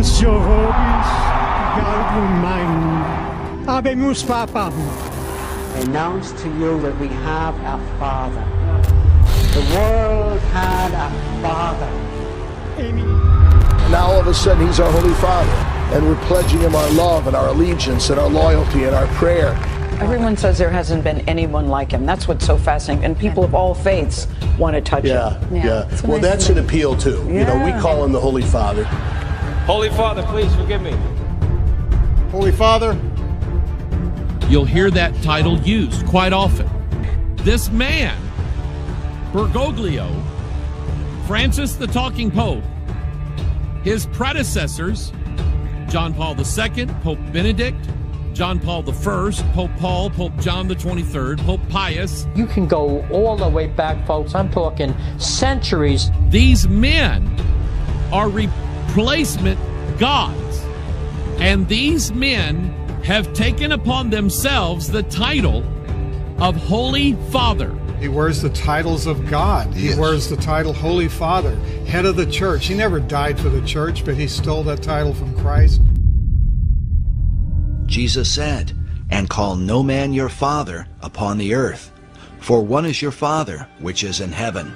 Silencio vobis, gaudium magnum, habemus papam. Announce to you that we have a Father. The world had a Father. And now all of a sudden he's our Holy Father, and we're pledging him our love and our allegiance and our loyalty and our prayer. Everyone says there hasn't been anyone like him. That's what's so fascinating. And people of all faiths want to touch him. Yeah. Well, that's an appeal too. Yeah. You know, we call him the Holy Father. Holy Father, please forgive me. Holy Father. You'll hear that title used quite often. This man, Bergoglio, Francis the Talking Pope, his predecessors, John Paul II, Pope Benedict, John Paul I, Pope Paul, Pope John the 23rd, Pope Pius. You can go all the way back, folks. I'm talking centuries. These men are replacement gods. And these men have taken upon themselves the title of Holy Father. He wears the titles of God. He wears the title Holy Father, head of the church. He never died for the church, but he stole that title from Christ. Jesus said, "And call no man your father upon the earth, for one is your Father which is in heaven."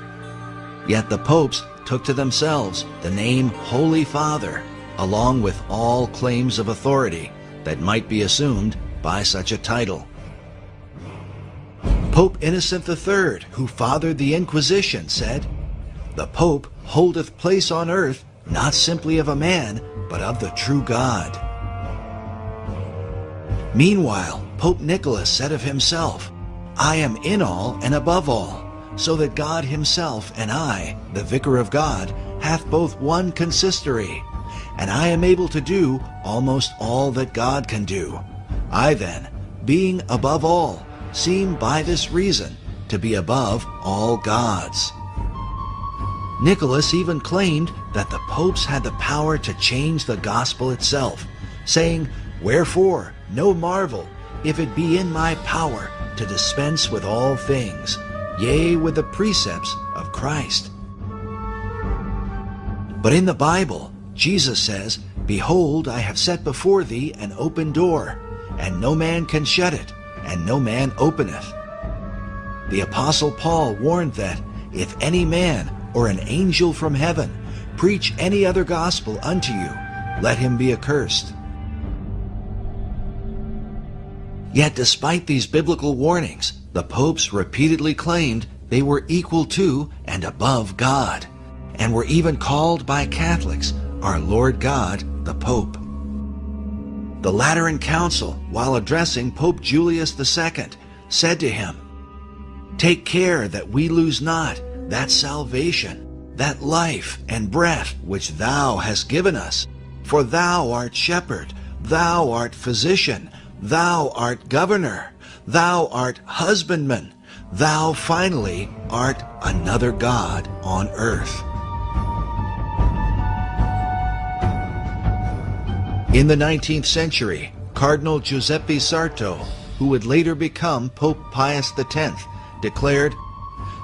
Yet the popes took to themselves the name Holy Father, along with all claims of authority that might be assumed by such a title. Pope Innocent III, who fathered the Inquisition, said, "The Pope holdeth place on earth not simply of a man, but of the true God." Meanwhile, Pope Nicholas said of himself, "I am in all and above all, so that God himself and I, the Vicar of God, hath both one consistory, and I am able to do almost all that God can do. I then, being above all, seem by this reason to be above all gods." Nicholas even claimed that the popes had the power to change the gospel itself, saying, "Wherefore, no marvel, if it be in my power to dispense with all things, yea, with the precepts of Christ." But in the Bible, Jesus says, "Behold, I have set before thee an open door, and no man can shut it, and no man openeth." The Apostle Paul warned that, "If any man or an angel from heaven preach any other gospel unto you, let him be accursed." Yet despite these biblical warnings, the popes repeatedly claimed they were equal to and above God, and were even called by Catholics our Lord God, the Pope. The Lateran Council, while addressing Pope Julius II, said to him, "Take care that we lose not that salvation, that life and breath which thou hast given us, for thou art shepherd, thou art physician, thou art governor, thou art husbandman, thou finally art another God on earth." In the 19th century, Cardinal Giuseppe Sarto, who would later become Pope Pius X, declared,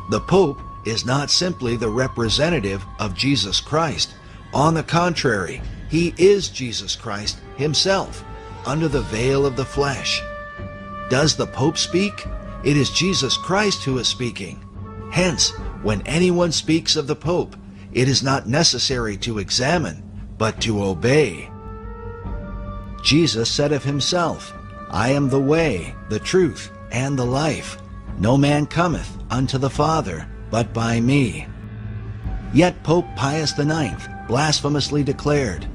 "The Pope is not simply the representative of Jesus Christ. On the contrary, he is Jesus Christ himself, under the veil of the flesh. Does the Pope speak? It is Jesus Christ who is speaking. Hence, when anyone speaks of the Pope, it is not necessary to examine, but to obey." Jesus said of himself, "I am the way, the truth, and the life. No man cometh unto the Father but by me." Yet Pope Pius IX blasphemously declared,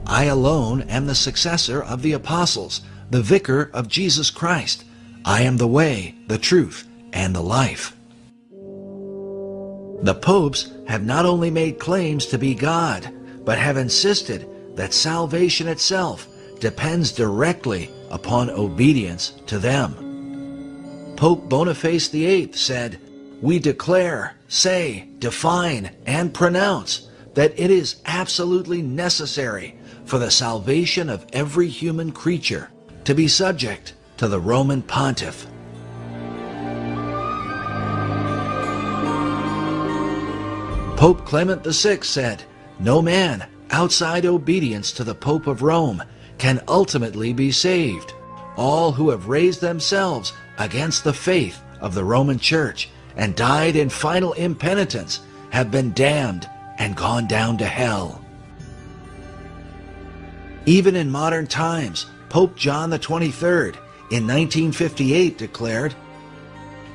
"I alone am the successor of the apostles, the vicar of Jesus Christ. I am the way, the truth, and the life." The popes have not only made claims to be God, but have insisted that salvation itself depends directly upon obedience to them. Pope Boniface VIII said, "We declare, say, define, and pronounce that it is absolutely necessary for the salvation of every human creature to be subject to the Roman Pontiff." Pope Clement VI said, "No man outside obedience to the Pope of Rome can ultimately be saved. All who have raised themselves against the faith of the Roman Church and died in final impenitence have been damned and gone down to hell. Even in modern times, Pope John XXIII in 1958 declared,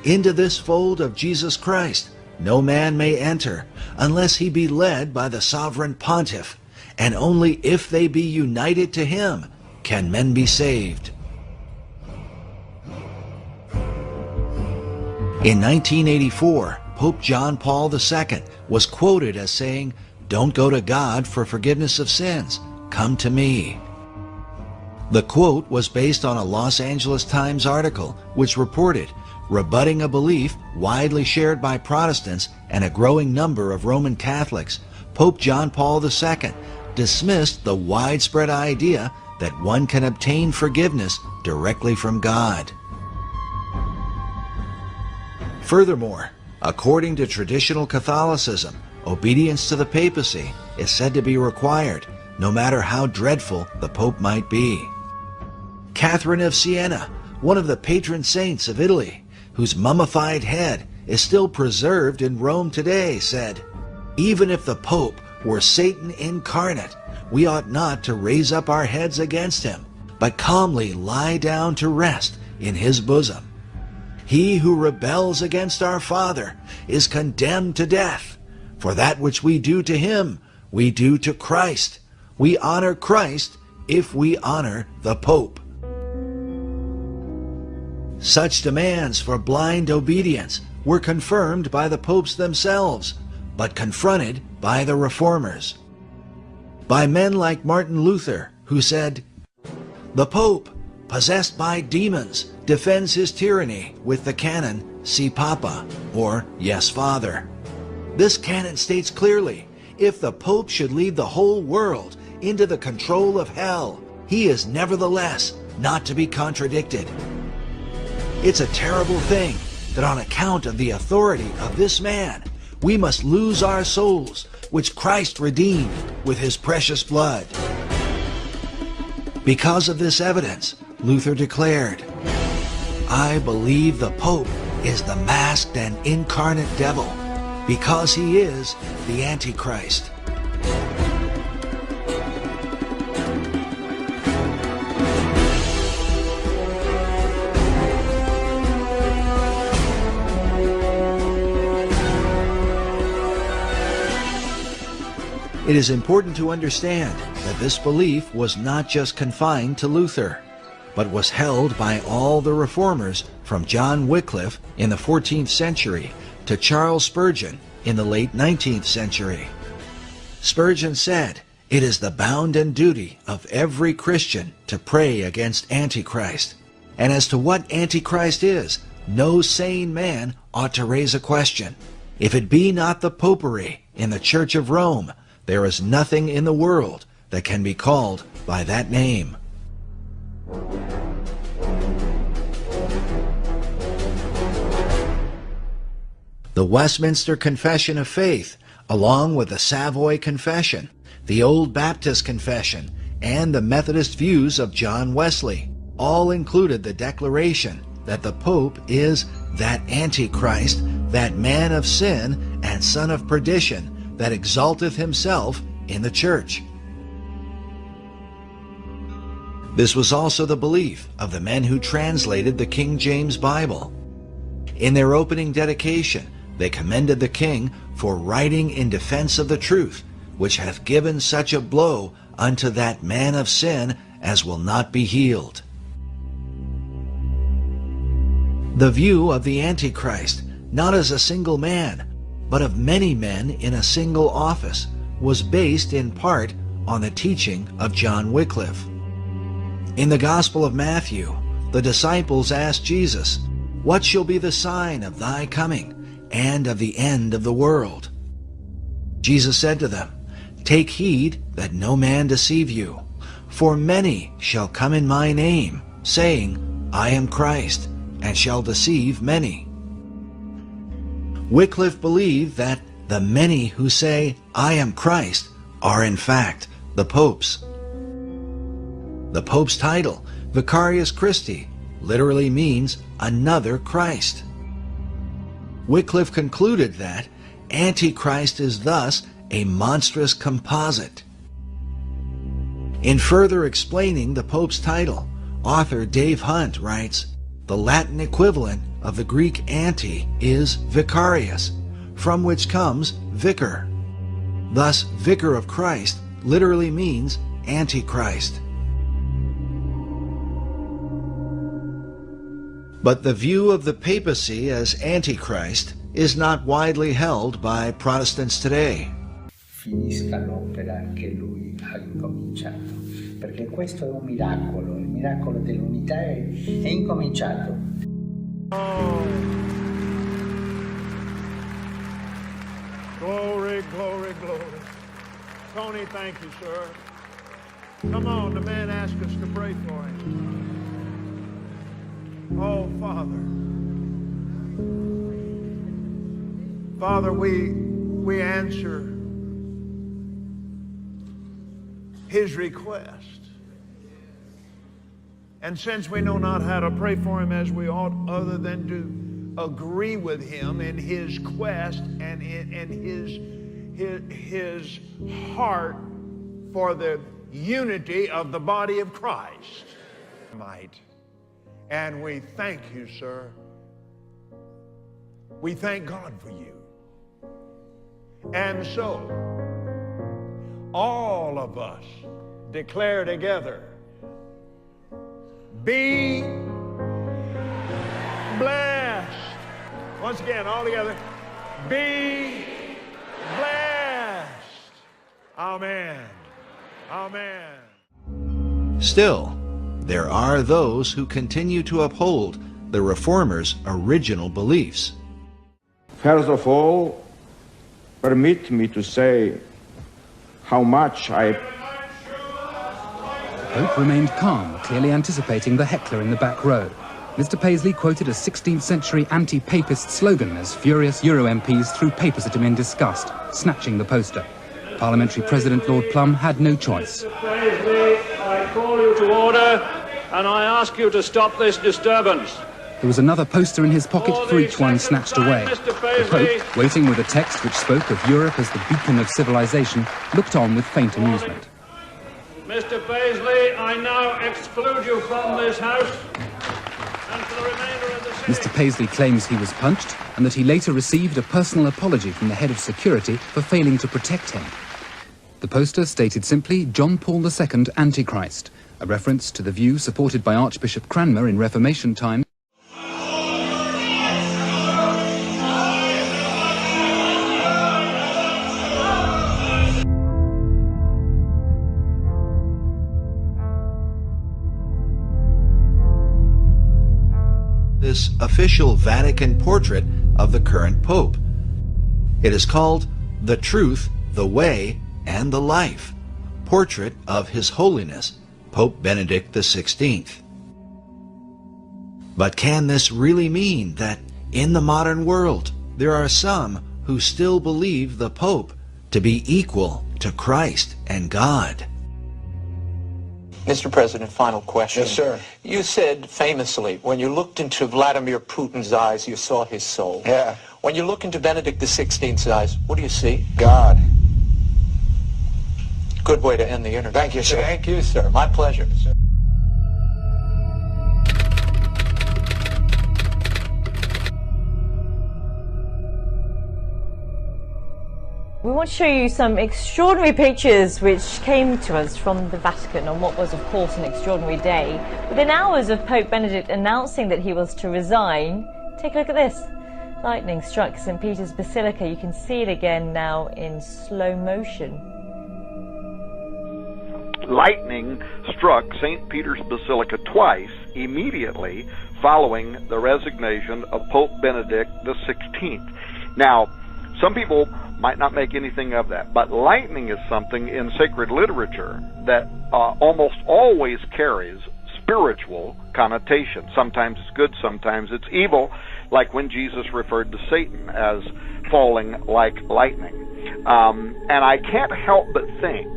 "Into this fold of Jesus Christ no man may enter unless he be led by the sovereign pontiff, and only if they be united to him can men be saved." In 1984, Pope John Paul II was quoted as saying, "Don't go to God for forgiveness of sins, come to me." The quote was based on a Los Angeles Times article which reported, rebutting a belief widely shared by Protestants and a growing number of Roman Catholics, Pope John Paul II dismissed the widespread idea that one can obtain forgiveness directly from God. Furthermore, according to traditional Catholicism, obedience to the papacy is said to be required, no matter how dreadful the Pope might be. Catherine of Siena, one of the patron saints of Italy, whose mummified head is still preserved in Rome today, said, "Even if the Pope were Satan incarnate, we ought not to raise up our heads against him, but calmly lie down to rest in his bosom. He who rebels against our Father is condemned to death. For that which we do to him, we do to Christ. We honor Christ if we honor the Pope." Such demands for blind obedience were confirmed by the popes themselves, but confronted by the reformers. By men like Martin Luther, who said, "The Pope, possessed by demons, defends his tyranny with the canon, Si Papa, or Yes, Father. This canon states clearly, if the Pope should lead the whole world into the control of hell, he is nevertheless not to be contradicted. It's a terrible thing that on account of the authority of this man, we must lose our souls, which Christ redeemed with his precious blood." Because of this evidence, Luther declared, "I believe the Pope is the masked and incarnate devil, because he is the Antichrist." It is important to understand that this belief was not just confined to Luther, but was held by all the reformers from John Wycliffe in the 14th century to Charles Spurgeon in the late 19th century. Spurgeon said, "It is the bounden duty of every Christian to pray against Antichrist. And as to what Antichrist is, no sane man ought to raise a question. If it be not the popery in the Church of Rome, there is nothing in the world that can be called by that name." The Westminster Confession of Faith, along with the Savoy Confession, the Old Baptist Confession, and the Methodist views of John Wesley, all included the declaration that the Pope is that Antichrist, that man of sin and son of perdition, that exalteth himself in the church. This was also the belief of the men who translated the King James Bible. In their opening dedication, they commended the king for writing in defense of the truth, which hath given such a blow unto that man of sin as will not be healed. The view of the Antichrist, not as a single man, but of many men in a single office, was based in part on the teaching of John Wycliffe. In the Gospel of Matthew, the disciples asked Jesus, "What shall be the sign of thy coming and of the end of the world?" Jesus said to them, "Take heed that no man deceive you, for many shall come in my name, saying, I am Christ, and shall deceive many." Wycliffe believed that the many who say, "I am Christ," are in fact the Pope's. The Pope's title, Vicarius Christi, literally means another Christ. Wycliffe concluded that Antichrist is thus a monstrous composite. In further explaining the Pope's title, author Dave Hunt writes, the Latin equivalent of the Greek anti is vicarius, from which comes vicar. Thus, Vicar of Christ literally means Antichrist. But the view of the papacy as Antichrist is not widely held by Protestants today. Finisca l'opera che lui ha incominciato, perché questo è un miracolo, il miracolo dell'unità è incominciato. Glory, glory, glory. Tony, thank you, sir. Come on, the man asked us to pray for him. Oh, Father. Father, we answer his request. And since we know not how to pray for him as we ought, other than to agree with him in his quest and in his heart for the unity of the body of Christ. Might. And we thank you, sir. We thank God for you. And so, all of us declare together, be blessed. Once again, all together, be blessed. Amen. Amen. Still, there are those who continue to uphold the Reformers' original beliefs. First of all, permit me to say how much The Pope remained calm, clearly anticipating the heckler in the back row. Mr. Paisley quoted a 16th century anti-papist slogan as furious Euro MPs threw papers at him in disgust, snatching the poster. Parliamentary President Lord Plum had no choice. Mr. Paisley, I call you to order and I ask you to stop this disturbance. There was another poster in his pocket for each one snatched away. The Pope, waiting with a text which spoke of Europe as the beacon of civilization, looked on with faint amusement. Mr. Paisley, I now exclude you from this house and for the remainder of the sitting. Mr. Paisley claims he was punched and that he later received a personal apology from the head of security for failing to protect him. The poster stated simply, John Paul II Antichrist, a reference to the view supported by Archbishop Cranmer in Reformation times. This official Vatican portrait of the current Pope. It is called The Truth, the Way, and the Life, Portrait of His Holiness, Pope Benedict XVI. But can this really mean that in the modern world there are some who still believe the Pope to be equal to Christ and God? Mr. President, final question. Yes, sir. You said famously, when you looked into Vladimir Putin's eyes, you saw his soul. Yeah. When you look into Benedict XVI's eyes, what do you see? God. Good way to end the interview. Thank you, sir. Thank you, sir. My pleasure. We want to show you some extraordinary pictures which came to us from the Vatican on what was, of course, an extraordinary day. Within hours of Pope Benedict announcing that he was to resign, take a look at this. Lightning struck St. Peter's Basilica. You can see it again now in slow motion. Lightning struck St. Peter's Basilica twice immediately following the resignation of Pope Benedict XVI. Now, some people might not make anything of that, but lightning is something in sacred literature that almost always carries spiritual connotation. Sometimes it's good, sometimes it's evil, like when Jesus referred to Satan as falling like lightning. And I can't help but think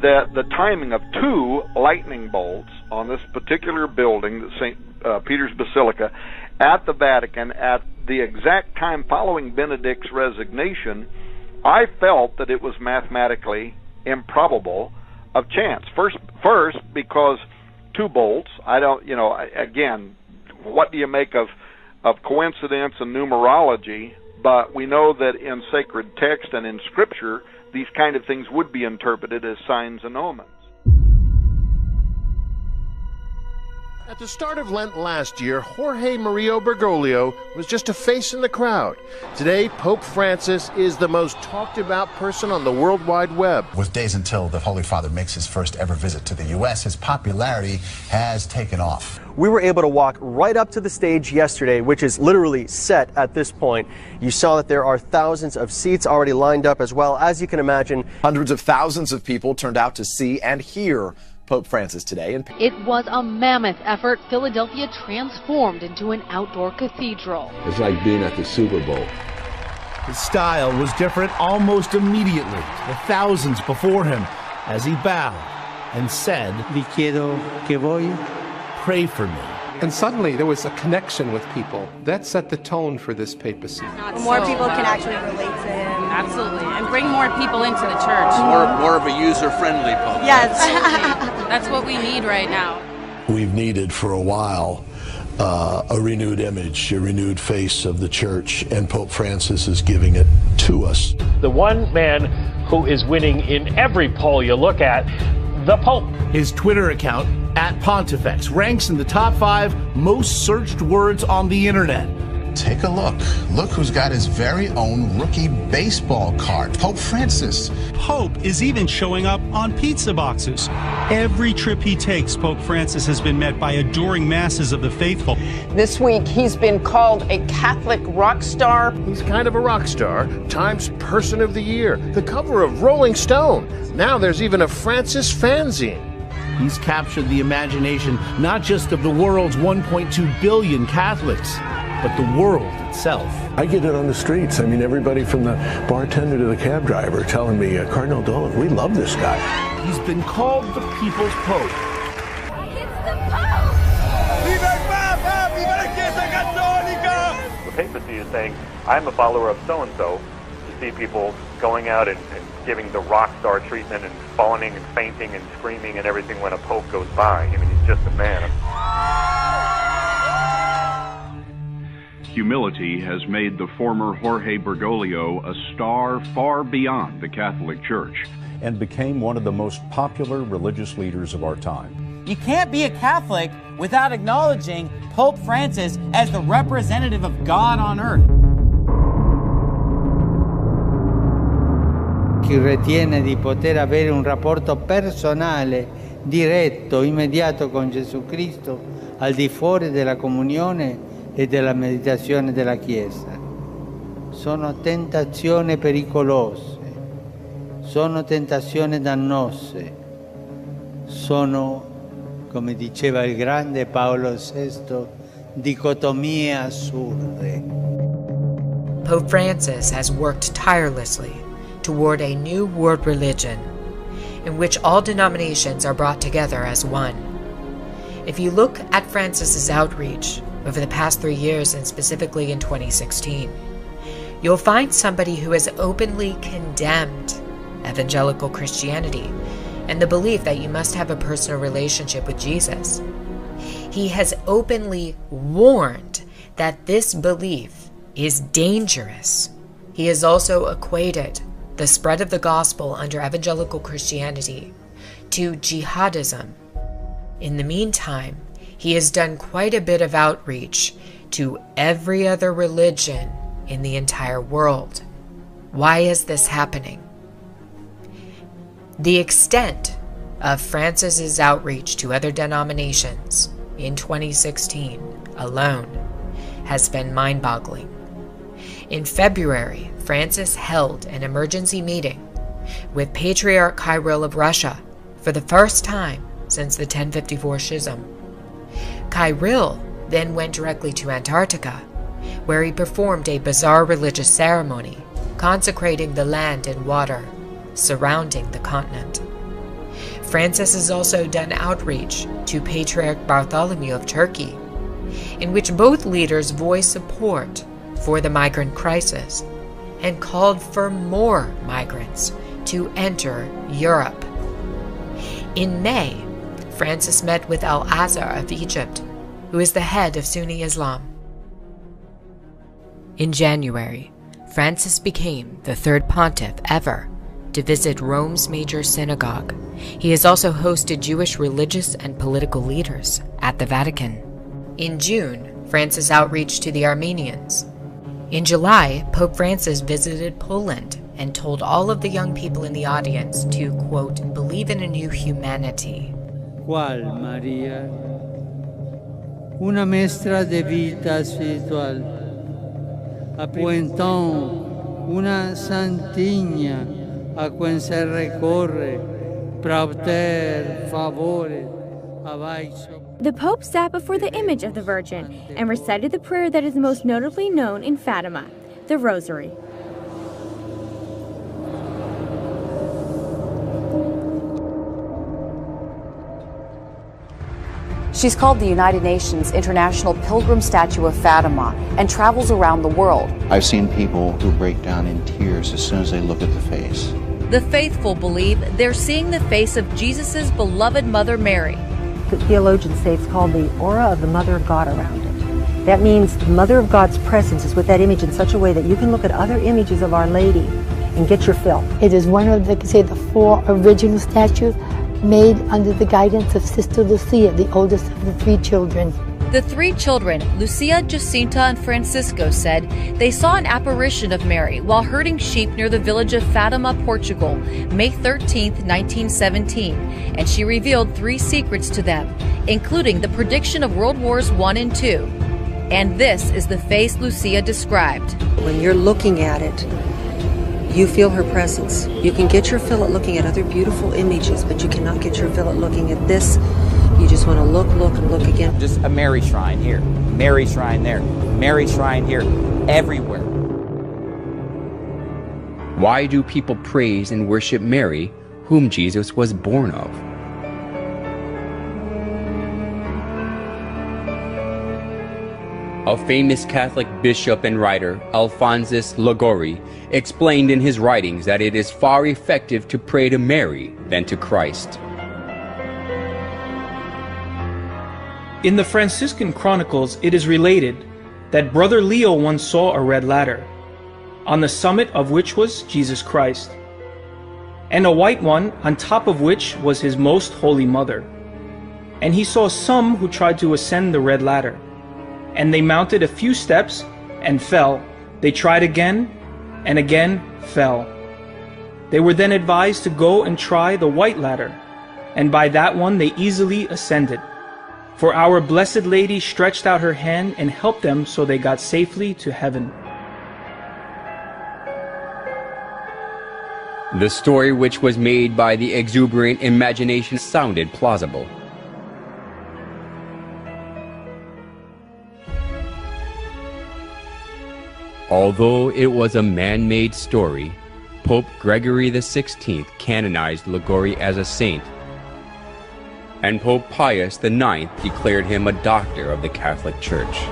that the timing of 2 lightning bolts on this particular building, the St. Peter's Basilica, at the Vatican, at the exact time following Benedict's resignation, I felt that it was mathematically improbable of chance. First, because 2 bolts, I don't, again, what do you make of coincidence and numerology? But we know that in sacred text and in Scripture, these kind of things would be interpreted as signs and omens. At the start of Lent last year, Jorge Mario Bergoglio was just a face in the crowd. Today, Pope Francis is the most talked about person on the World Wide Web. With days until the Holy Father makes his first ever visit to the U.S., his popularity has taken off. We were able to walk right up to the stage yesterday, which is literally set at this point. You saw that there are thousands of seats already lined up as well. As you can imagine, hundreds of thousands of people turned out to see and hear Pope Francis today. It was a mammoth effort. Philadelphia transformed into an outdoor cathedral. It's like being at the Super Bowl. His style was different almost immediately. The thousands before him as he bowed and said, Vi quiero que voy. Pray for me. And suddenly there was a connection with people. That set the tone for this papacy. More people can actually relate to him. Absolutely. And bring more people into the church. More of a user-friendly pope. Yes. That's what we need right now. We've needed for a while a renewed image, a renewed face of the church, and Pope Francis is giving it to us. The one man who is winning in every poll you look at, the Pope. His Twitter account, @Pontifex, ranks in the top 5 most searched words on the internet. Take a look. Look who's got his very own rookie baseball card, Pope Francis. Pope is even showing up on pizza boxes. Every trip he takes, Pope Francis has been met by adoring masses of the faithful. This week, he's been called a Catholic rock star. He's kind of a rock star, Times Person of the Year, the cover of Rolling Stone. Now there's even a Francis fanzine. He's captured the imagination not just of the world's 1.2 billion Catholics, but the world itself. I get it on the streets. I mean, everybody from the bartender to the cab driver telling me, Cardinal Dolan, we love this guy. He's been called the People's Pope. It's the Pope! Viva el Papa! Viva la Chiesa Católica! The papacy is saying, I'm a follower of so-and-so, to see people going out and giving the rock star treatment and fawning and fainting and screaming and everything when a pope goes by. I mean, he's just a man. Humility has made the former Jorge Bergoglio a star far beyond the Catholic Church. And became one of the most popular religious leaders of our time. You can't be a Catholic without acknowledging Pope Francis as the representative of God on earth. Chi ritiene di poter avere un rapporto personale, diretto, immediato con Gesù Cristo, al di fuori della comunione e della meditazione della Chiesa. Sono tentazioni pericolose, sono tentazioni dannose, sono, come diceva il grande Paolo VI, dicotomie assurde. Pope Francis has worked tirelessly toward a new world religion in which all denominations are brought together as one. If you look at Francis's outreach over the past 3 years, and specifically in 2016, you'll find somebody who has openly condemned evangelical Christianity and the belief that you must have a personal relationship with Jesus. He has openly warned that this belief is dangerous. He has also equated the spread of the gospel under evangelical Christianity to jihadism. In the meantime, he has done quite a bit of outreach to every other religion in the entire world. Why is this happening? The extent of Francis's outreach to other denominations in 2016 alone has been mind-boggling. In February, Francis held an emergency meeting with Patriarch Kirill of Russia for the first time since the 1054 schism. Kirill then went directly to Antarctica, where he performed a bizarre religious ceremony consecrating the land and water surrounding the continent. Francis has also done outreach to Patriarch Bartholomew of Turkey, in which both leaders voiced support for the migrant crisis and called for more migrants to enter Europe. In May, Francis met with Al-Azhar of Egypt, who is the head of Sunni Islam. In January, Francis became the third pontiff ever to visit Rome's major synagogue. He has also hosted Jewish religious and political leaders at the Vatican. In June, Francis outreached to the Armenians. In July, Pope Francis visited Poland and told all of the young people in the audience to, quote, believe in a new humanity. ¿Cuál, María? Una maestra de vida espiritual, o então una santinha a quem se recorre para obter favores abaixo. The Pope sat before the image of the Virgin and recited the prayer that is most notably known in Fatima, the Rosary. She's called the United Nations International Pilgrim Statue of Fatima and travels around the world. I've seen people who break down in tears as soon as they look at the face. The faithful believe they're seeing the face of Jesus' beloved Mother Mary. The theologians say it's called the aura of the Mother of God around it. That means the Mother of God's presence is with that image in such a way that you can look at other images of Our Lady and get your fill. It is one of the 4 original statues made under the guidance of Sister Lucia, the oldest of the 3 children. The 3 children, Lucia, Jacinta, and Francisco, said they saw an apparition of Mary while herding sheep near the village of Fatima, Portugal, May 13, 1917, and she revealed 3 secrets to them, including the prediction of World Wars I and II. And this is the face Lucia described. When you're looking at it, you feel her presence. You can get your fill at looking at other beautiful images, but you cannot get your fill at looking at this. You just want to look, and look again. Just a Mary shrine here, Mary shrine there, Mary shrine here, everywhere. Why do people praise and worship Mary, whom Jesus was born of? A famous Catholic bishop and writer, Alphonsus Liguori, explained in his writings that it is far effective to pray to Mary than to Christ. In the Franciscan Chronicles, it is related that Brother Leo once saw a red ladder, on the summit of which was Jesus Christ, and a white one on top of which was his most holy mother. And he saw some who tried to ascend the red ladder, and they mounted a few steps and fell. They tried again and again fell. They were then advised to go and try the white ladder, and by that one they easily ascended. For our Blessed Lady stretched out her hand and helped them, so they got safely to heaven. The story, which was made by the exuberant imagination, sounded plausible. Although it was a man-made story, Pope Gregory XVI canonized Liguori as a saint, and Pope Pius IX declared him a doctor of the Catholic Church.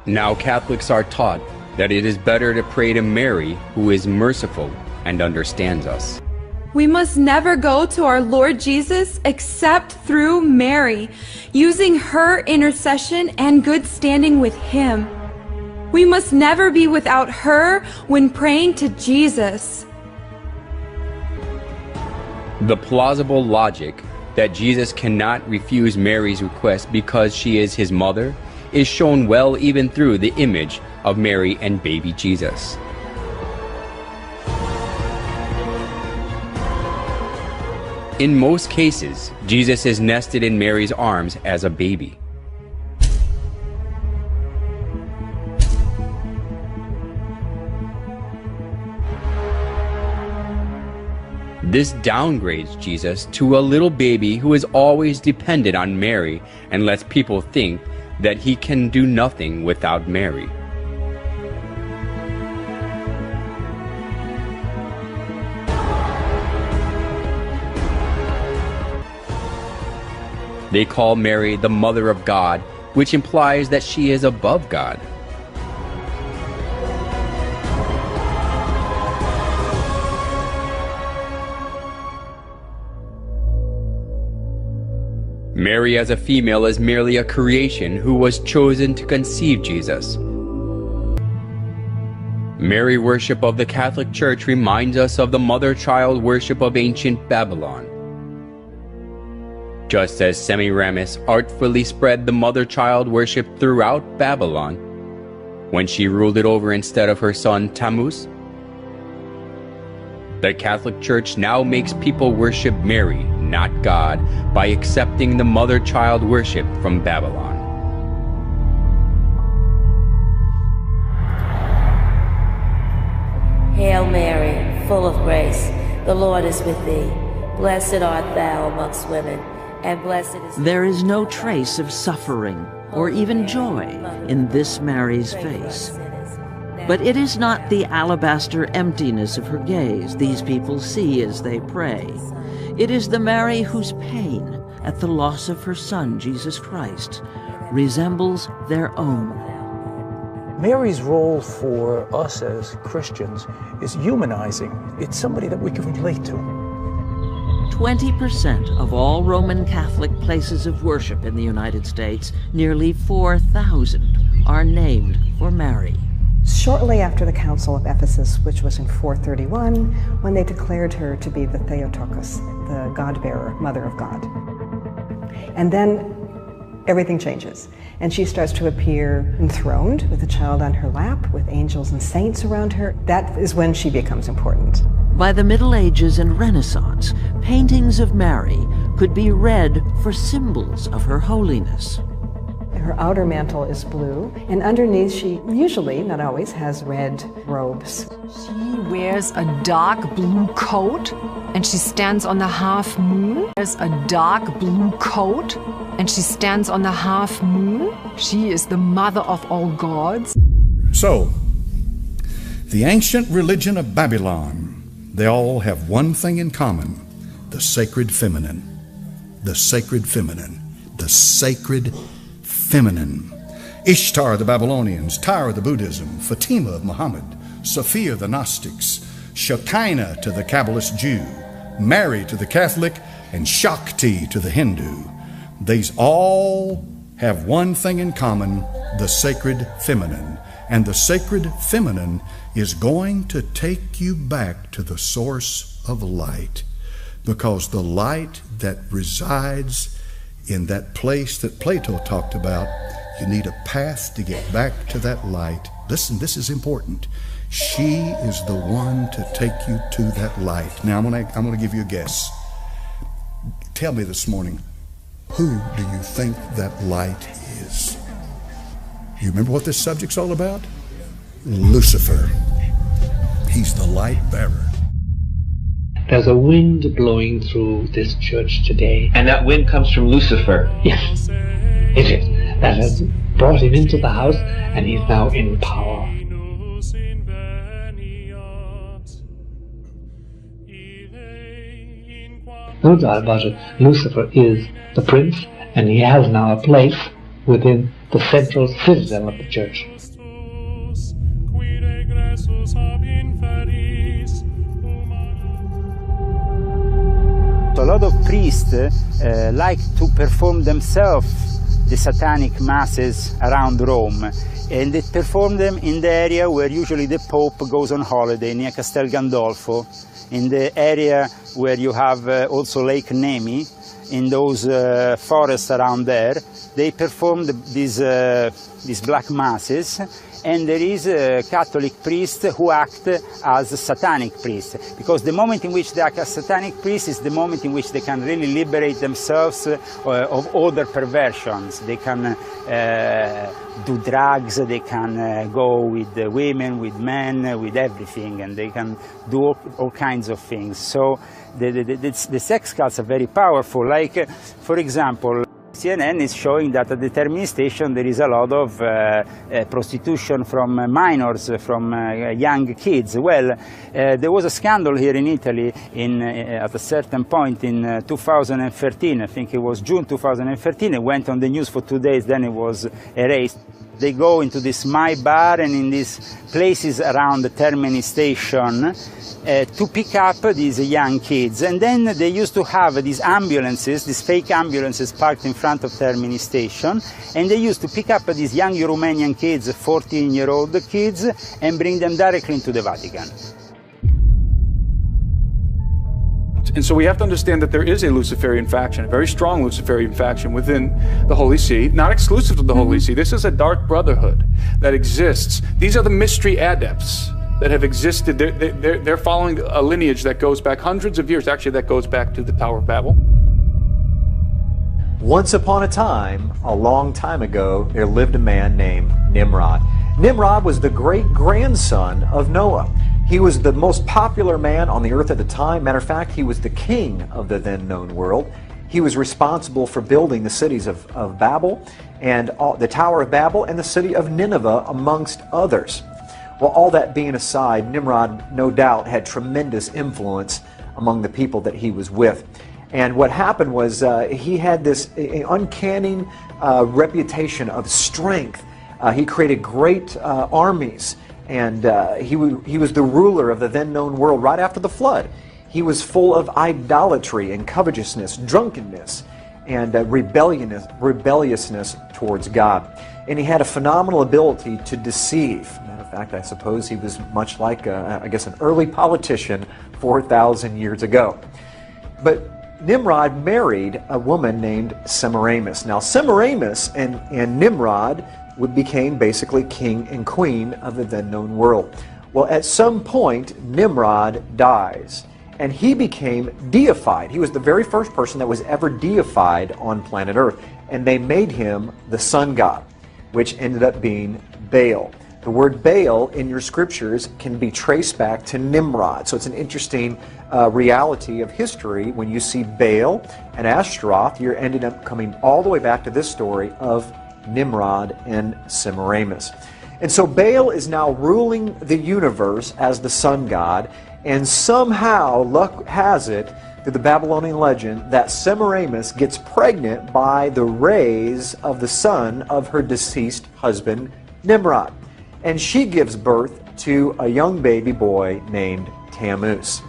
Now Catholics are taught that it is better to pray to Mary, who is merciful and understands us. We must never go to our Lord Jesus except through Mary, using her intercession and good standing with Him. We must never be without her when praying to Jesus. The plausible logic that Jesus cannot refuse Mary's request because she is his mother is shown well even through the image of Mary and baby Jesus. In most cases, Jesus is nested in Mary's arms as a baby. This downgrades Jesus to a little baby who is always dependent on Mary and lets people think that he can do nothing without Mary. They call Mary the Mother of God, which implies that she is above God. Mary as a female is merely a creation who was chosen to conceive Jesus. Mary worship of the Catholic Church reminds us of the mother-child worship of ancient Babylon. Just as Semiramis artfully spread the mother-child worship throughout Babylon when she ruled it over instead of her son Tammuz, the Catholic Church now makes people worship Mary, not God, by accepting the mother-child worship from Babylon. Hail Mary, full of grace, the Lord is with thee. Blessed art thou amongst women, and blessed is... There is no trace of suffering or even joy in this Mary's face. But it is not the alabaster emptiness of her gaze these people see as they pray. It is the Mary whose pain at the loss of her son, Jesus Christ, resembles their own. Mary's role for us as Christians is humanizing. It's somebody that we can relate to. 20% of all Roman Catholic places of worship in the United States, nearly 4,000, are named for Mary. Shortly after the Council of Ephesus, which was in 431, when they declared her to be the Theotokos, the God-bearer, Mother of God. And then everything changes, and she starts to appear enthroned with a child on her lap, with angels and saints around her. That is when she becomes important. By the Middle Ages and Renaissance, paintings of Mary could be read for symbols of her holiness. Her outer mantle is blue, and underneath she usually, not always, has red robes. She wears a dark blue coat, and she stands on the half moon. Wears a dark blue coat, and she stands on the half moon. She is the mother of all gods. So, the ancient religion of Babylon, they all have one thing in common: the sacred feminine. The sacred feminine. The sacred feminine. Ishtar the Babylonians, Tyre the Buddhism, Fatima of Muhammad, Sophia the Gnostics, Shekinah to the Kabbalist Jew, Mary to the Catholic, and Shakti to the Hindu. These all have one thing in common: the sacred feminine. And the sacred feminine is going to take you back to the source of light, because the light that resides in that place that Plato talked about, you need a path to get back to that light. Listen, this is important. She is the one to take you to that light. Now, I'm gonna give you a guess. Tell me this morning, who do you think that light is? You remember what this subject's all about? Lucifer. He's the light bearer. There's a wind blowing through this church today. And that wind comes from Lucifer. Yes, it is. That has brought him into the house, and he's now in power. No doubt about it, Lucifer is the prince, and he has now a place within the central citadel of the church. A lot of priests like to perform themselves the satanic masses around Rome, and they perform them in the area where usually the Pope goes on holiday, near Castel Gandolfo, in the area where you have also Lake Nemi, in those forests around there. They perform these black masses, and there is a Catholic priest who acts as a satanic priest, because the moment in which they act as satanic priest is the moment in which they can really liberate themselves of other perversions. They can do drugs, they can go with women, with men, with everything, and they can do all kinds of things. So the sex cults are very powerful. Like, for example, CNN is showing that at the terminal station there is a lot of prostitution from minors, from young kids. Well, there was a scandal here in Italy at a certain point in 2013, I think it was June 2013, it went on the news for 2 days, then it was erased. They go into this My Bar and in these places around the Termini station to pick up these young kids. And then they used to have these ambulances, these fake ambulances parked in front of Termini station, and they used to pick up these young Romanian kids, 14-year-old kids, and bring them directly into the Vatican. And so we have to understand that there is a Luciferian faction, a very strong Luciferian faction within the Holy See, not exclusive to the Holy See. This is a dark brotherhood that exists. These are the mystery adepts that have existed. They're following a lineage that goes back hundreds of years. Actually, that goes back to the Tower of Babel. Once upon a time, a long time ago, there lived a man named Nimrod. Nimrod was the great-grandson of Noah. He was the most popular man on the earth at the time. Matter of fact, he was the king of the then known world. He was responsible for building the cities of Babel and the Tower of Babel and the city of Nineveh, amongst others. Well, all that being aside, Nimrod no doubt had tremendous influence among the people that he was with. And what happened was he had this uncanny reputation of strength. He created great armies. And he was the ruler of the then known world right after the flood. He was full of idolatry and covetousness, drunkenness, and rebelliousness towards God. And he had a phenomenal ability to deceive. Matter of fact, I suppose he was much like, I guess, an early politician 4,000 years ago. But Nimrod married a woman named Semiramis. Now, Semiramis and Nimrod became basically king and queen of the then known world. Well, at some point, Nimrod dies, and he became deified. He was the very first person that was ever deified on planet Earth, and they made him the sun god, which ended up being Baal. The word Baal in your scriptures can be traced back to Nimrod, so it's an interesting reality of history. When you see Baal and Ashtaroth, you're ended up coming all the way back to this story of Nimrod and Semiramis. And so Baal is now ruling the universe as the sun god, and somehow luck has it through the Babylonian legend that Semiramis gets pregnant by the rays of the sun of her deceased husband Nimrod, and she gives birth to a young baby boy named Tammuz.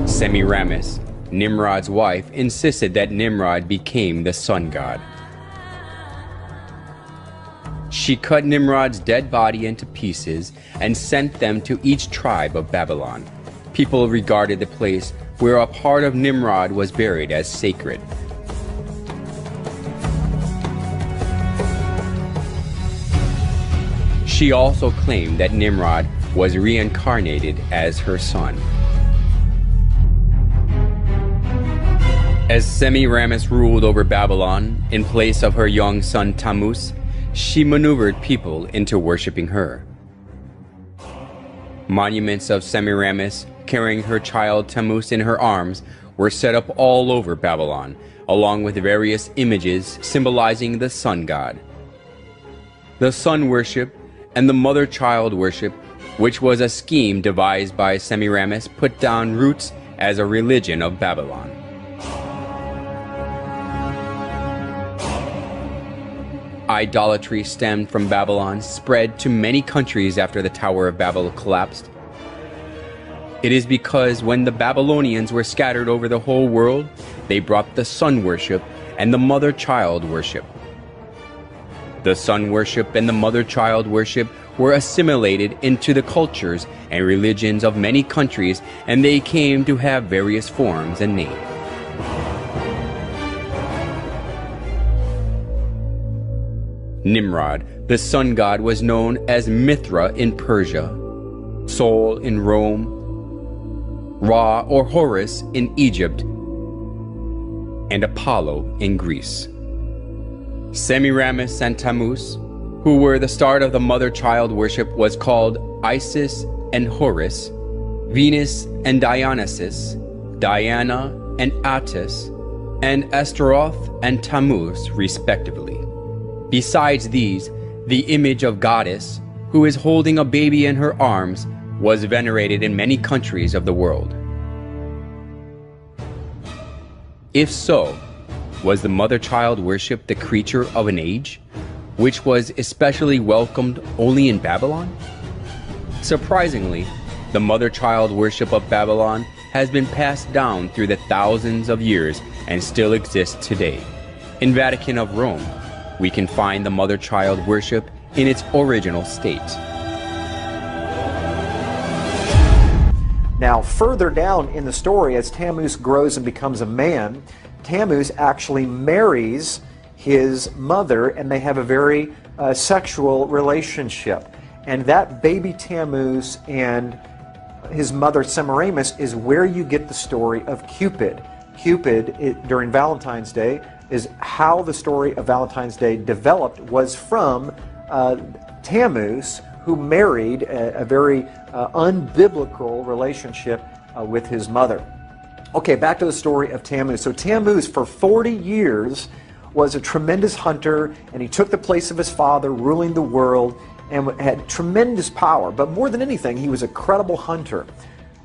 Semiramis, Nimrod's wife, insisted that Nimrod became the sun god. She cut Nimrod's dead body into pieces and sent them to each tribe of Babylon. People regarded the place where a part of Nimrod was buried as sacred. She also claimed that Nimrod was reincarnated as her son. As Semiramis ruled over Babylon in place of her young son Tammuz, she maneuvered people into worshiping her. Monuments of Semiramis carrying her child Tammuz in her arms were set up all over Babylon, along with various images symbolizing the sun god. The sun worship and the mother-child worship, which was a scheme devised by Semiramis, put down roots as a religion of Babylon. Idolatry stemmed from Babylon, spread to many countries after the Tower of Babel collapsed. It is because when the Babylonians were scattered over the whole world, they brought the sun worship and the mother-child worship. The sun worship and the mother-child worship were assimilated into the cultures and religions of many countries, and they came to have various forms and names. Nimrod, the sun god, was known as Mithra in Persia, Sol in Rome, Ra or Horus in Egypt, and Apollo in Greece. Semiramis and Tammuz, who were the start of the mother-child worship, was called Isis and Horus, Venus and Dionysus, Diana and Attis, and Astaroth and Tammuz, respectively. Besides these, the image of goddess, who is holding a baby in her arms, was venerated in many countries of the world. If so, was the mother-child worship the creature of an age, which was especially welcomed only in Babylon? Surprisingly, the mother-child worship of Babylon has been passed down through the thousands of years and still exists today. In Vatican of Rome, we can find the mother-child worship in its original state. Now, further down in the story, as Tammuz grows and becomes a man, Tammuz actually marries his mother, and they have a very sexual relationship. And that baby Tammuz and his mother Semiramis is where you get the story of Cupid. Cupid, during Valentine's Day, is how the story of Valentine's Day developed, was from Tammuz, who married a very unbiblical relationship with his mother. Okay, back to the story of Tammuz. So Tammuz, for 40 years, was a tremendous hunter, and he took the place of his father, ruling the world, and had tremendous power. But more than anything, he was a credible hunter.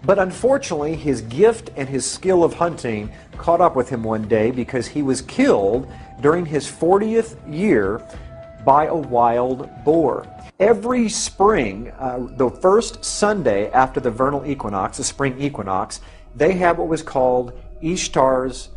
But unfortunately, his gift and his skill of hunting caught up with him one day, because he was killed during his 40th year by a wild boar. Every spring, the first Sunday after the vernal equinox, the spring equinox, they have what was called Ishtar's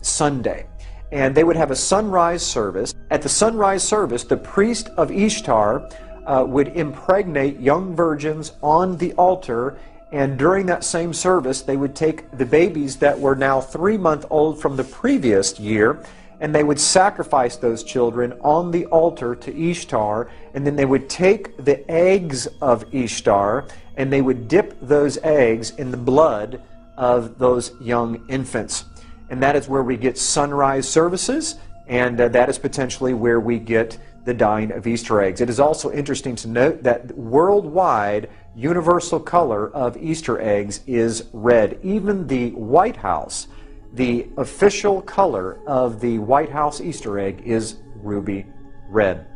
Sunday. And they would have a sunrise service. At the sunrise service, the priest of Ishtar would impregnate young virgins on the altar, and during that same service, they would take the babies that were now 3-month-old from the previous year, and they would sacrifice those children on the altar to Ishtar, and then they would take the eggs of Ishtar, and they would dip those eggs in the blood of those young infants. And that is where we get sunrise services, and that is potentially where we get the dyeing of Easter eggs. It is also interesting to note that worldwide universal color of Easter eggs is red. Even the White House, the official color of the White House Easter egg is ruby red.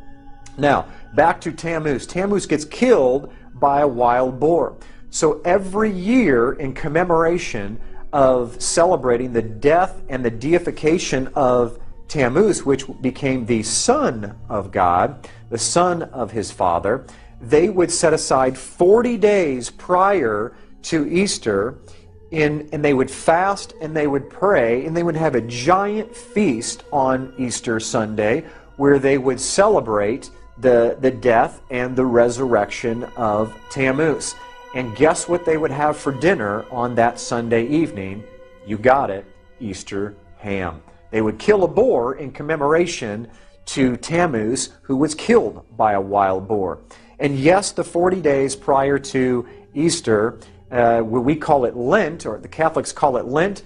Now, back to Tammuz. Tammuz gets killed by a wild boar. So every year, in commemoration of celebrating the death and the deification of Tammuz, which became the son of God, the son of his father, they would set aside 40 days prior to Easter, and they would fast and they would pray, and they would have a giant feast on Easter Sunday where they would celebrate the death and the resurrection of Tammuz. And guess what they would have for dinner on that Sunday evening? You got it, Easter ham. They would kill a boar in commemoration to Tammuz, who was killed by a wild boar. And yes, the 40 days prior to Easter, where we call it Lent, or the Catholics call it Lent,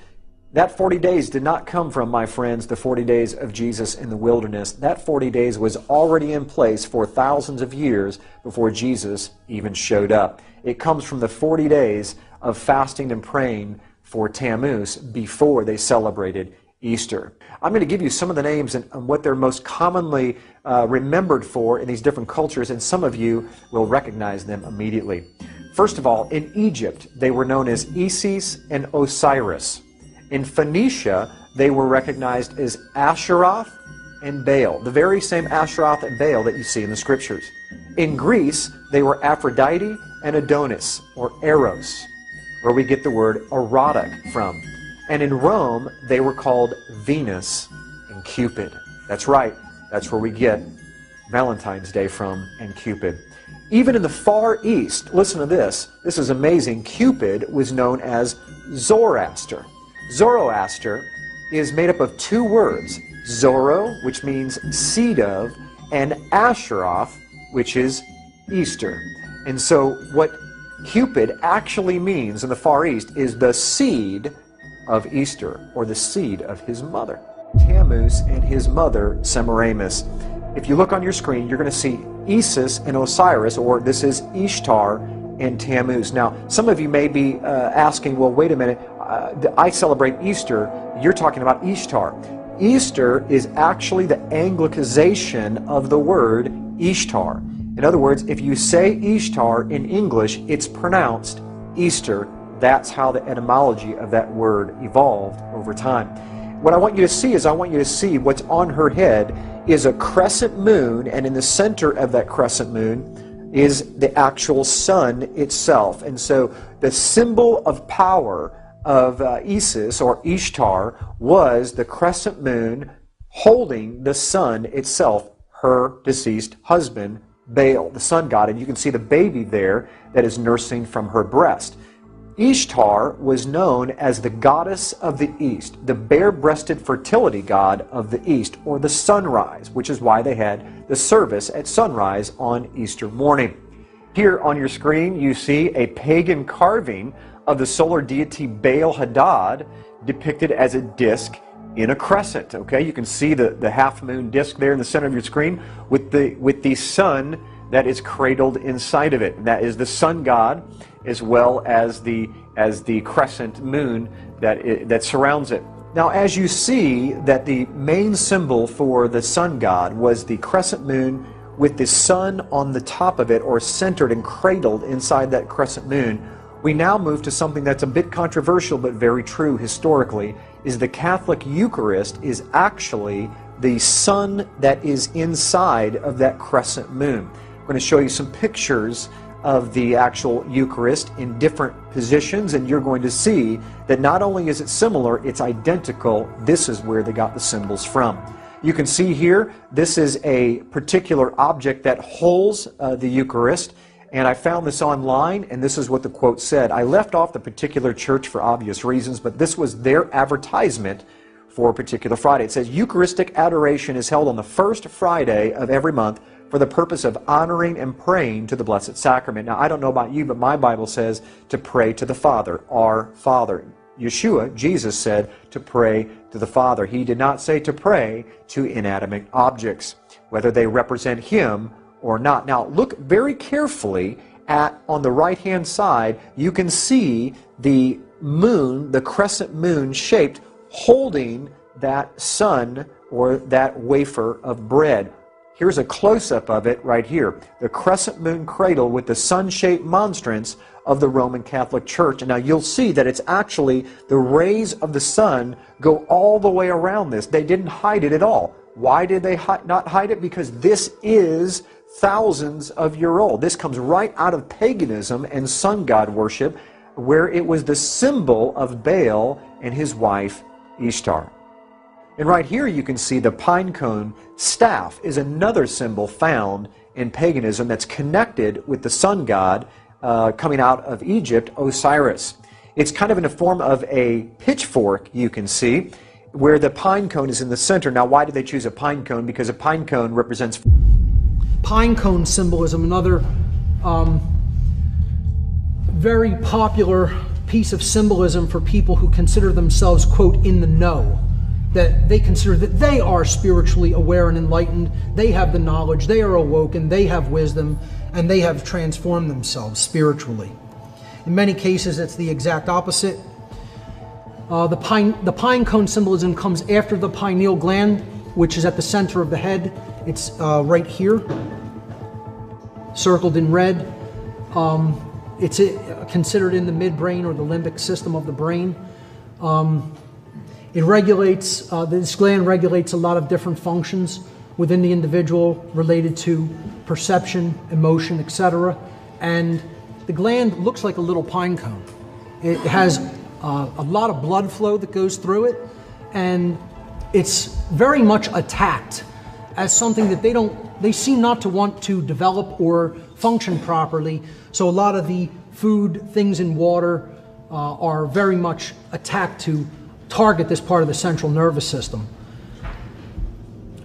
that 40 days did not come from, my friends, the 40 days of Jesus in the wilderness. That 40 days was already in place for thousands of years before Jesus even showed up. It comes from the 40 days of fasting and praying for Tammuz before they celebrated Easter. I'm going to give you some of the names and what they're most commonly remembered for in these different cultures, and some of you will recognize them immediately. First of all, in Egypt, they were known as Isis and Osiris. In Phoenicia, they were recognized as Asheroth and Baal, the very same Asheroth and Baal that you see in the scriptures. In Greece, they were Aphrodite and Adonis, or Eros, where we get the word erotic from. And in Rome, they were called Venus and Cupid. That's right, that's where we get Valentine's Day from, and Cupid. Even in the Far East, listen to this, this is amazing, Cupid was known as Zoroaster. Zoroaster is made up of two words, Zoro, which means seed of, and Asheroth, which is Easter. And so what Cupid actually means in the Far East is the seed of Easter, or the seed of his mother. Tammuz and his mother Semiramis. If you look on your screen, you're going to see Isis and Osiris, or this is Ishtar and Tammuz. Now, some of you may be asking, well, wait a minute, I celebrate Easter, you're talking about Ishtar. Easter is actually the Anglicization of the word Ishtar. In other words, if you say Ishtar in English, it's pronounced Easter. That's how the etymology of that word evolved over time. What I want you to see is, I want you to see what's on her head is a crescent moon, and in the center of that crescent moon is the actual sun itself. And so the symbol of power of Isis, or Ishtar, was the crescent moon holding the sun itself, her deceased husband, Baal, the sun god. And you can see the baby there that is nursing from her breast. Ishtar was known as the goddess of the East, the bare-breasted fertility god of the East, or the sunrise, which is why they had the service at sunrise on Easter morning. Here on your screen you see a pagan carving of the solar deity Baal Hadad depicted as a disc in a crescent. Okay, you can see the half-moon disc there in the center of your screen with the sun that is cradled inside of it. And that is the sun god, as well as the crescent moon that surrounds it. Now, as you see that the main symbol for the sun god was the crescent moon with the sun on the top of it, or centered and cradled inside that crescent moon, we now move to something that's a bit controversial but very true historically, is the Catholic Eucharist is actually the sun that is inside of that crescent moon. I'm going to show you some pictures of the actual Eucharist in different positions, and you're going to see that not only is it similar, it's identical. This is where they got the symbols from. You can see here, this is a particular object that holds the Eucharist, and I found this online, and this is what the quote said. I left off the particular church for obvious reasons, but this was their advertisement for a particular Friday. It says, Eucharistic adoration is held on the first Friday of every month for the purpose of honoring and praying to the Blessed Sacrament. Now, I don't know about you, but my Bible says to pray to the Father, our Father. Yeshua, Jesus, said to pray to the Father. He did not say to pray to inanimate objects, whether they represent Him or not. Now, look very carefully at, on the right-hand side, you can see the moon, the crescent moon shaped, holding that sun or that wafer of bread. Here's a close-up of it right here. The crescent moon cradle with the sun-shaped monstrance of the Roman Catholic Church. And now you'll see that it's actually the rays of the sun go all the way around this. They didn't hide it at all. Why did they not hide it? Because this is thousands of years old. This comes right out of paganism and sun god worship, where it was the symbol of Baal and his wife Ishtar. And right here you can see the pine cone staff is another symbol found in paganism that's connected with the sun god coming out of Egypt, Osiris. It's kind of in the form of a pitchfork, you can see, where the pine cone is in the center. Now, why did they choose a pine cone? Because a pine cone represents... Pine cone symbolism, another very popular piece of symbolism for people who consider themselves, quote, in the know. That they consider that they are spiritually aware and enlightened, they have the knowledge, they are awoken, they have wisdom, and they have transformed themselves spiritually. In many cases, it's the exact opposite. The pine cone symbolism comes after the pineal gland, which is at the center of the head. It's right here, circled in red. It's considered in the midbrain or the limbic system of the brain. It regulates, this gland regulates a lot of different functions within the individual related to perception, emotion, etc. And the gland looks like a little pine cone. It has a lot of blood flow that goes through it, and it's very much attacked as something that they seem not to want to develop or function properly. So a lot of the food, things in water are very much attacked to target this part of the central nervous system.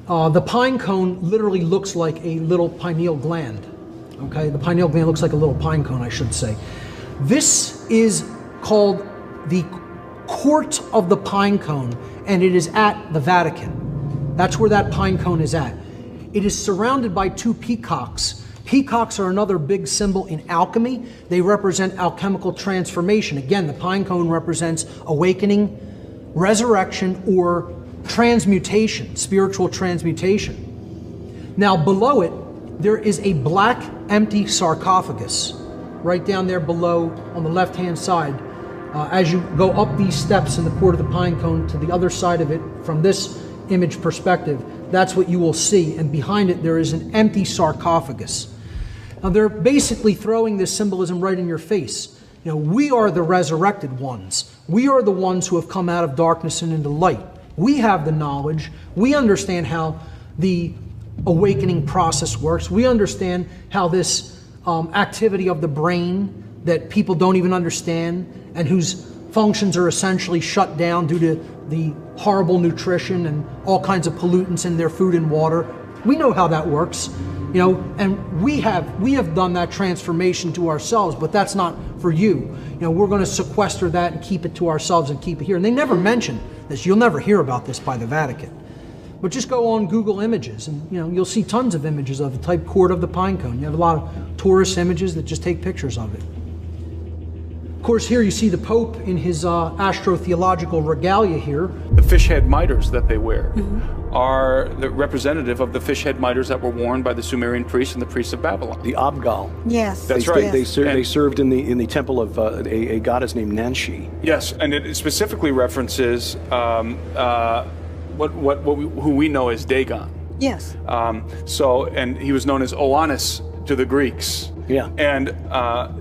The pine cone literally looks like a little pineal gland. Okay, the pineal gland looks like a little pine cone, I should say. This is called the Court of the Pine Cone, and it is at the Vatican. That's where that pine cone is at. It is surrounded by two peacocks. Peacocks are another big symbol in alchemy. They represent alchemical transformation. Again, the pine cone represents awakening, resurrection, or transmutation, spiritual transmutation. Now below it, there is a black empty sarcophagus right down there below on the left-hand side. As you go up these steps in the court of the pine cone to the other side of it from this image perspective, that's what you will see. And behind it, there is an empty sarcophagus. Now, they're basically throwing this symbolism right in your face. You know, we are the resurrected ones. We are the ones who have come out of darkness and into light. We have the knowledge. We understand how the awakening process works. We understand how this activity of the brain that people don't even understand and whose functions are essentially shut down due to the horrible nutrition and all kinds of pollutants in their food and water. We know how that works, you know, and we have done that transformation to ourselves, but that's not for you. You know, we're going to sequester that and keep it to ourselves and keep it here. And they never mention this. You'll never hear about this by the Vatican. But just go on Google Images and, you know, you'll see tons of images of the type court of the pine cone. You have a lot of tourist images that just take pictures of it. Of course, here you see the Pope in his astrotheological regalia here. The fish head miters that they wear are the representative of the fish head miters that were worn by the Sumerian priests and the priests of Babylon. The Abgal. Yes. That's right. They served in the temple of a goddess named Nanshi. Yes, and it specifically references who we know as Dagon. Yes. And he was known as Oannes to the Greeks. Yeah. And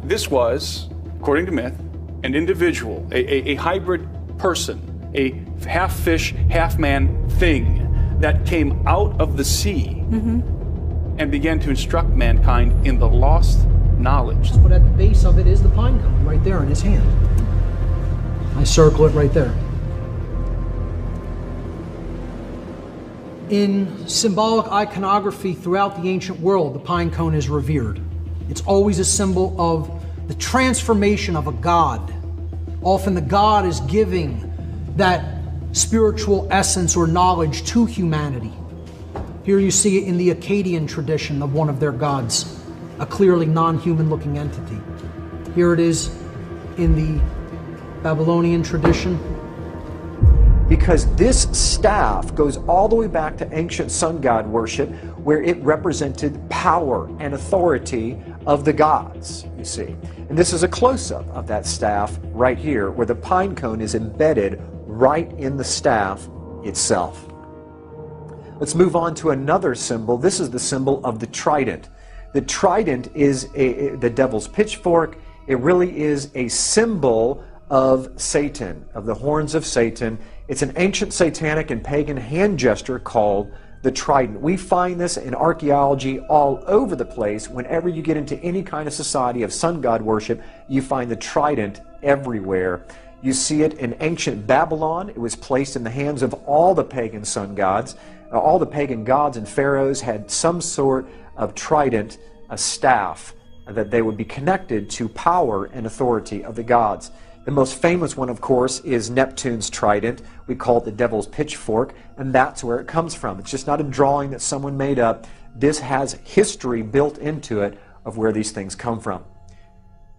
this was, according to myth, an individual, a hybrid person, a half fish, half man thing that came out of the sea and began to instruct mankind in the lost knowledge. But at the base of it is the pine cone right there in his hand. I circle it right there. In symbolic iconography throughout the ancient world, the pine cone is revered. It's always a symbol of the transformation of a god. Often the god is giving that spiritual essence or knowledge to humanity. Here you see it in the Akkadian tradition of one of their gods, a clearly non-human looking entity. Here it is in the Babylonian tradition. Because this staff goes all the way back to ancient sun god worship, where it represented power and authority of the gods, you see. And this is a close-up of that staff right here, where the pine cone is embedded right in the staff itself. Let's move on to another symbol. This is the symbol of the trident. The trident is the devil's pitchfork. It really is a symbol of Satan, of the horns of Satan. It's an ancient satanic and pagan hand gesture called the trident. We find this in archaeology all over the place. Whenever you get into any kind of society of sun god worship, you find the trident everywhere. You see it in ancient Babylon. It was placed in the hands of all the pagan sun gods. All the pagan gods and pharaohs had some sort of trident, a staff, that they would be connected to power and authority of the gods. The most famous one, of course, is Neptune's trident. We call it the devil's pitchfork, and that's where it comes from. It's just not a drawing that someone made up. This has history built into it of where these things come from.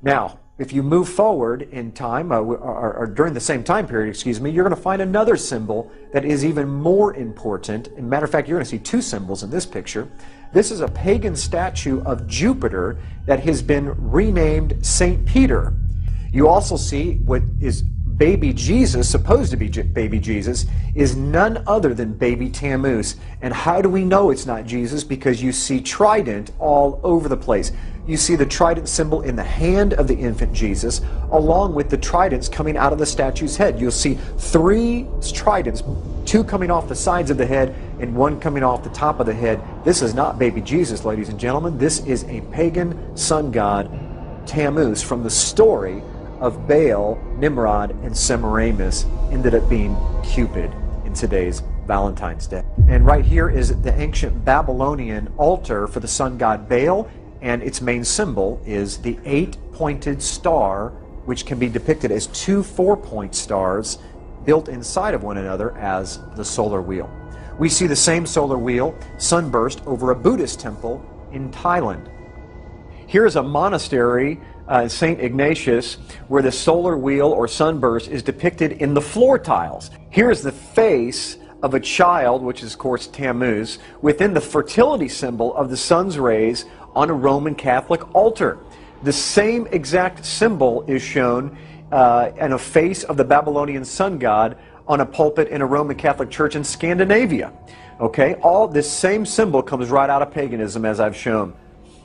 Now, if you move forward in time, or during the same time period, excuse me, you're going to find another symbol that is even more important. As a matter of fact, you're going to see two symbols in this picture. This is a pagan statue of Jupiter that has been renamed St. Peter. You also see what is baby Jesus, supposed to be baby Jesus, is none other than baby Tammuz. And how do we know it's not Jesus? Because you see trident all over the place. You see the trident symbol in the hand of the infant Jesus, along with the tridents coming out of the statue's head. You'll see three tridents, two coming off the sides of the head and one coming off the top of the head. This is not baby Jesus, ladies and gentlemen. This is a pagan sun god, Tammuz, from the story of Baal, Nimrod, and Semiramis, ended up being Cupid in today's Valentine's Day. And right here is the ancient Babylonian altar for the sun god Baal, and its main symbol is the 8-pointed star, which can be depicted as two 4-point stars built inside of one another as the solar wheel. We see the same solar wheel sunburst over a Buddhist temple in Thailand. Here's a monastery, St. Ignatius, where the solar wheel or sunburst is depicted in the floor tiles. Here's the face of a child, which is of course Tammuz, within the fertility symbol of the sun's rays on a Roman Catholic altar. The same exact symbol is shown in a face of the Babylonian sun god on a pulpit in a Roman Catholic church in Scandinavia. Okay, all this same symbol comes right out of paganism, as I've shown.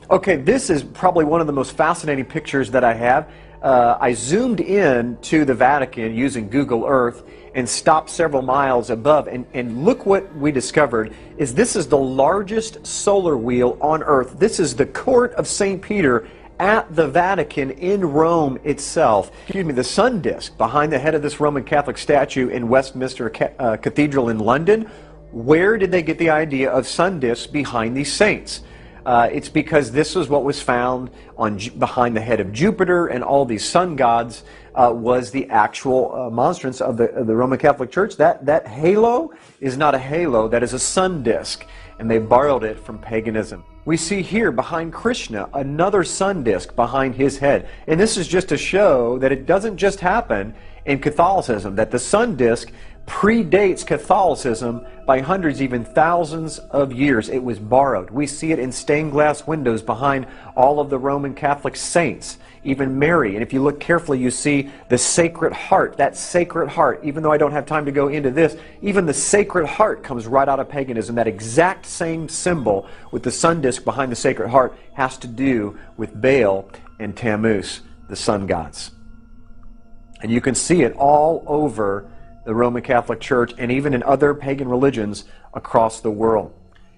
Okay, this is probably one of the most fascinating pictures that I have. I zoomed in to the Vatican using Google Earth and stopped several miles above, and look what we discovered is this is the largest solar wheel on Earth. This is the court of St. Peter at the Vatican in Rome itself. Excuse me, the sun disk behind the head of this Roman Catholic statue in Westminster Cathedral in London. Where did they get the idea of sun disks behind these saints? It's because this was what was found behind the head of Jupiter and all these sun gods was the actual monstrance of the Roman Catholic Church. That halo is not a halo, that is a sun disk, and they borrowed it from paganism. We see here behind Krishna another sun disk behind his head, and this is just to show that it doesn't just happen in Catholicism, that the sun disk predates Catholicism by hundreds, even thousands of years. It was borrowed. We see it in stained glass windows behind all of the Roman Catholic saints, even Mary. And if you look carefully, you see the Sacred Heart. That Sacred Heart, even though I don't have time to go into this, even the Sacred Heart comes right out of paganism. That exact same symbol with the sun disk behind the Sacred Heart has to do with Baal and Tammuz, the sun gods. And you can see it all over the Roman Catholic Church and even in other pagan religions across the world.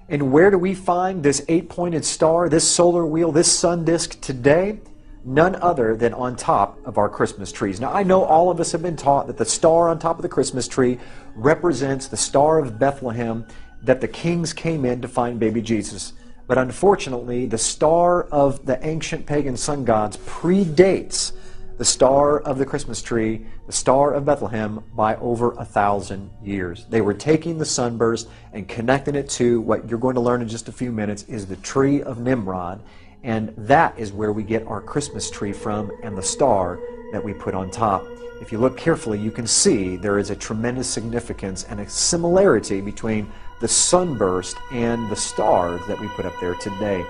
And where do we find this 8-pointed star, this solar wheel, this sun disk today? None other than on top of our Christmas trees. Now, I know all of us have been taught that the star on top of the Christmas tree represents the Star of Bethlehem, that the kings came in to find baby Jesus. But unfortunately, the star of the ancient pagan sun gods predates the star of the Christmas tree, the Star of Bethlehem, by over 1,000 years. They were taking the sunburst and connecting it to what you're going to learn in just a few minutes is the tree of Nimrod, and that is where we get our Christmas tree from and the star that we put on top. If you look carefully, you can see there is a tremendous significance and a similarity between the sunburst and the stars that we put up there today.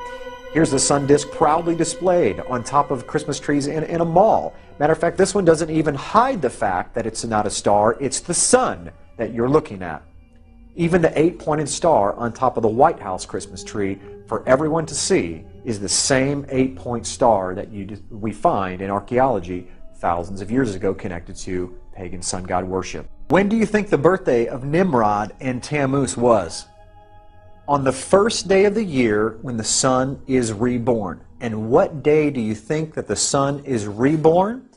Here's the sun disk proudly displayed on top of Christmas trees in a mall. Matter of fact, this one doesn't even hide the fact that it's not a star, it's the sun that you're looking at. Even the 8-pointed star on top of the White House Christmas tree for everyone to see is the same 8-point star that we find in archaeology thousands of years ago connected to pagan sun god worship. When do you think the birthday of Nimrod and Tammuz was? On the first day of the year when the sun is reborn. And what day do you think that the sun is reborn?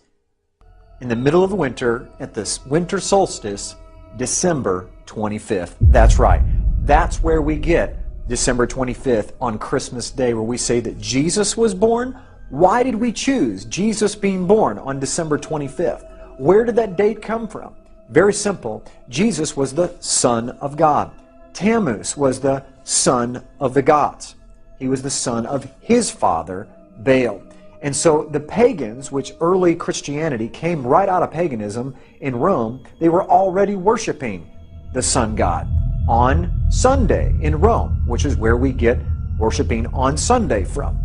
In the middle of winter, at the winter solstice, December 25th. That's right. That's where we get December 25th on Christmas Day, where we say that Jesus was born. Why did we choose Jesus being born on December 25th? Where did that date come from? Very simple. Jesus was the Son of God. Tammuz was the son of the gods. He was the son of his father, Baal. And so the pagans, which early Christianity came right out of paganism in Rome, they were already worshiping the sun god on Sunday in Rome, which is where we get worshiping on Sunday from.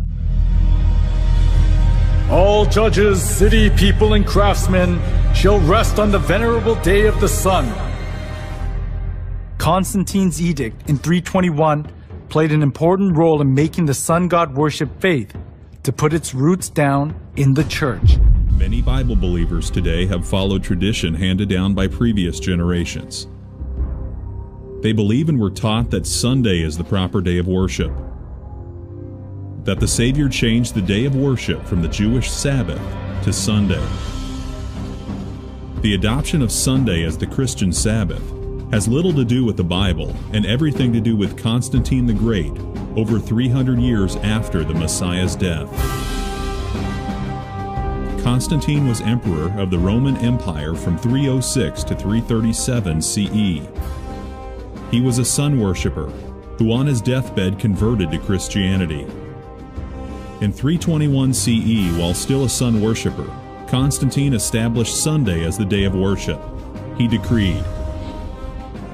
All judges, city people, and craftsmen shall rest on the venerable day of the sun. Constantine's edict in 321 played an important role in making the sun god worship faith to put its roots down in the church. Many Bible believers today have followed tradition handed down by previous generations. They believe and were taught that Sunday is the proper day of worship, that the Savior changed the day of worship from the Jewish Sabbath to Sunday. The adoption of Sunday as the Christian Sabbath has little to do with the Bible and everything to do with Constantine the Great over 300 years after the Messiah's death. Constantine was emperor of the Roman Empire from 306 to 337 CE. He was a sun worshipper who on his deathbed converted to Christianity. In 321 CE, while still a sun worshipper, Constantine established Sunday as the day of worship. He decreed,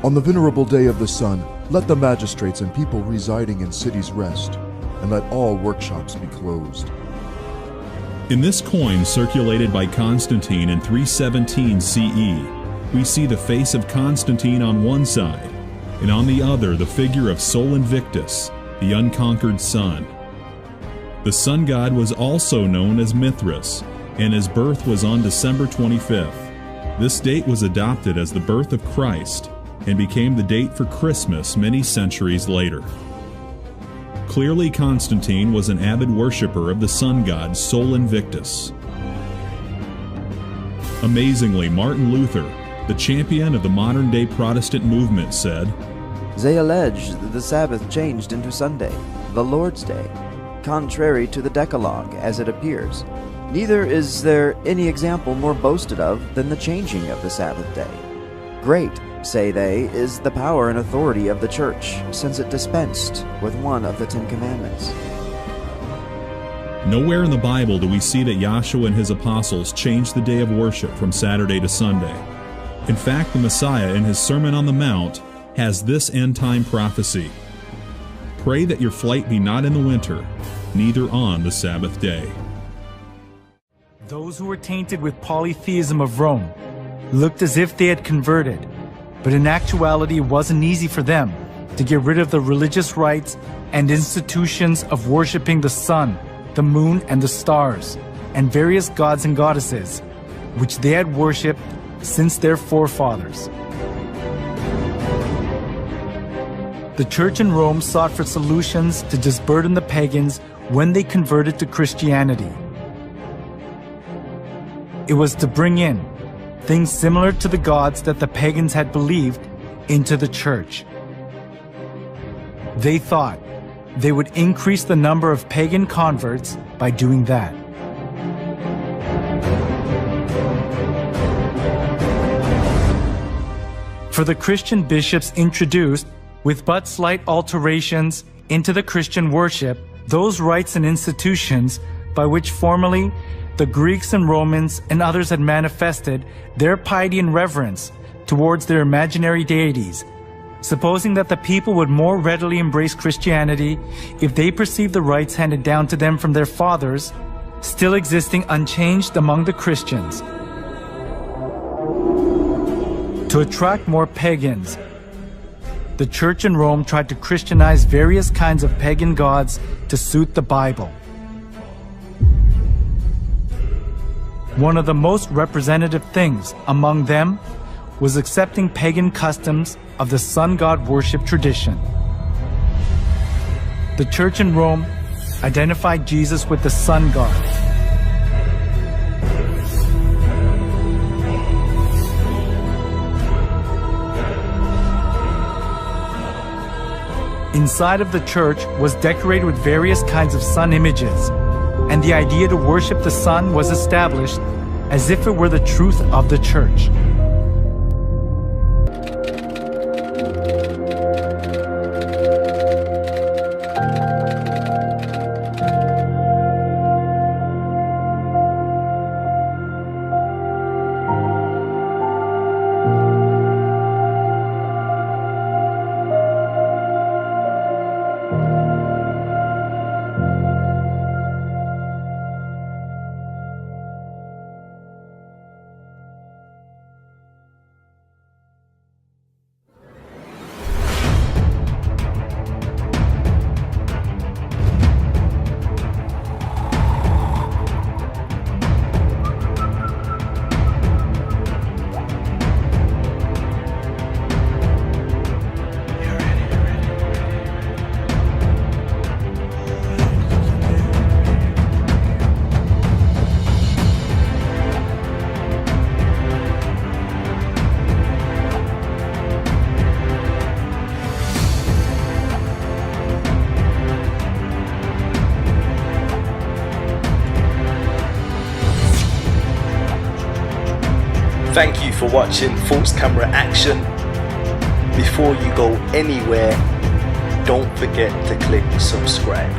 "On the venerable day of the sun, let the magistrates and people residing in cities rest, and let all workshops be closed." In this coin circulated by Constantine in 317 CE, we see the face of Constantine on one side, and on the other the figure of Sol Invictus, the unconquered sun. The sun god was also known as Mithras, and his birth was on December 25th. This date was adopted as the birth of Christ and became the date for Christmas many centuries later. Clearly, Constantine was an avid worshipper of the sun god Sol Invictus. Amazingly, Martin Luther, the champion of the modern-day Protestant movement, said, "They allege that the Sabbath changed into Sunday, the Lord's Day, contrary to the Decalogue as it appears. Neither is there any example more boasted of than the changing of the Sabbath day. Great, say they, is the power and authority of the Church, since it dispensed with one of the 10 Commandments." Nowhere in the Bible do we see that Yahshua and his apostles changed the day of worship from Saturday to Sunday. In fact, the Messiah in his Sermon on the Mount has this end-time prophecy: "Pray that your flight be not in the winter, neither on the Sabbath day." Those who were tainted with polytheism of Rome looked as if they had converted, but in actuality it wasn't easy for them to get rid of the religious rites and institutions of worshiping the sun, the moon, and the stars, and various gods and goddesses, which they had worshipped since their forefathers. The church in Rome sought for solutions to disburden the pagans when they converted to Christianity. It was to bring in things similar to the gods that the pagans had believed into the church. They thought they would increase the number of pagan converts by doing that. For the Christian bishops introduced, with but slight alterations into the Christian worship, those rites and institutions by which formerly the Greeks and Romans and others had manifested their piety and reverence towards their imaginary deities, supposing that the people would more readily embrace Christianity if they perceived the rites handed down to them from their fathers still existing unchanged among the Christians. To attract more pagans, the church in Rome tried to Christianize various kinds of pagan gods to suit the Bible. One of the most representative things among them was accepting pagan customs of the sun god worship tradition. The church in Rome identified Jesus with the sun god. Inside of the church was decorated with various kinds of sun images, and the idea to worship the sun was established as if it were the truth of the church. Thank you for watching False Camera Action. Before you go anywhere, don't forget to click subscribe.